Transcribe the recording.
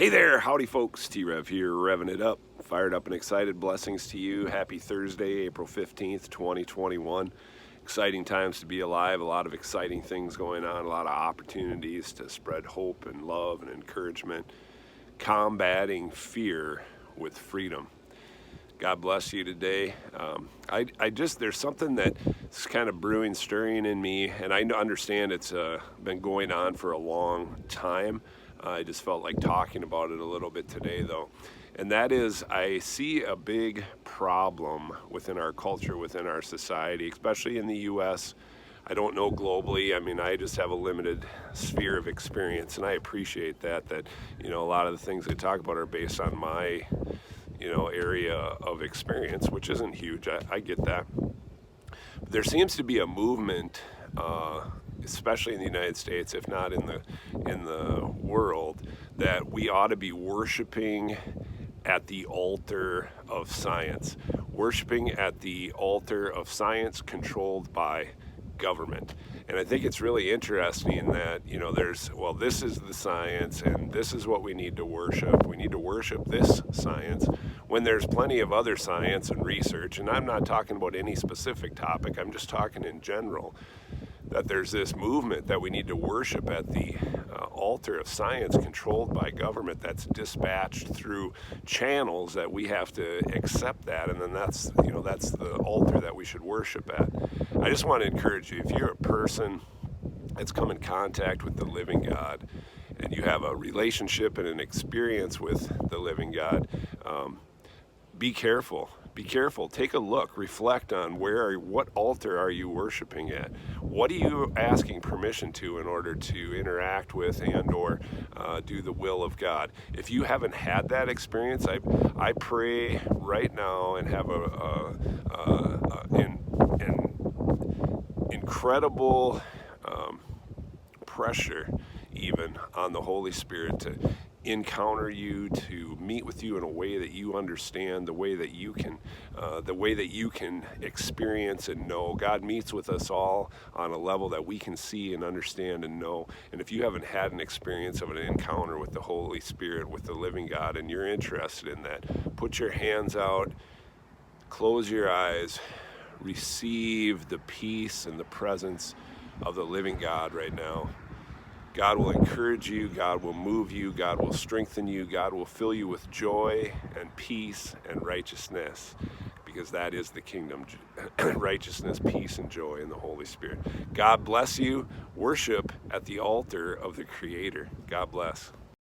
Hey there, howdy folks, T-Rev here, revving it up, fired up and excited. Blessings to you. Happy Thursday, April 15th, 2021. Exciting times to be alive, a lot of exciting things going on, a lot of opportunities to spread hope and love and encouragement, combating fear with freedom. God bless you today. There's something that's kind of brewing, stirring in me, and I understand it's been going on for a long time. I just felt like talking about it a little bit today, though. And that is, I see a big problem within our culture, within our society, especially in the U.S. I don't know globally. I mean, I just have a limited sphere of experience, and I appreciate that, a lot of the things I talk about are based on my, area of experience, which isn't huge. I get that. But there seems to be a movement, especially in the United States, if not in the world, that we ought to be worshiping at the altar of science, worshiping at the altar of science controlled by government. And I think it's really interesting that, this is the science and this is what we need to worship. We need to worship this science when there's plenty of other science and research. And I'm not talking about any specific topic, I'm just talking in general, that there's this movement that we need to worship at the altar of science controlled by government that's dispatched through channels that we have to accept that, and then that's the altar that we should worship at. I just want to encourage you, if you're a person that's come in contact with the living God and you have a relationship and an experience with the living God, be careful. Be careful. Take a look. Reflect on what altar are you worshiping at? What are you asking permission to in order to interact with and/or do the will of God? If you haven't had that experience, I pray right now and have an incredible pressure even on the Holy Spirit to encounter you, to meet with you in a way that you understand, the way that you can experience and know. God meets with us all on a level that we can see and understand and know. And if you haven't had an experience of an encounter with the Holy Spirit, with the living God, and you're interested in that, put your hands out, close your eyes, receive the peace and the presence of the living God right now. God will encourage you, God will move you, God will strengthen you, God will fill you with joy and peace and righteousness, because that is the kingdom, righteousness, peace, and joy in the Holy Spirit. God bless you. Worship at the altar of the Creator. God bless.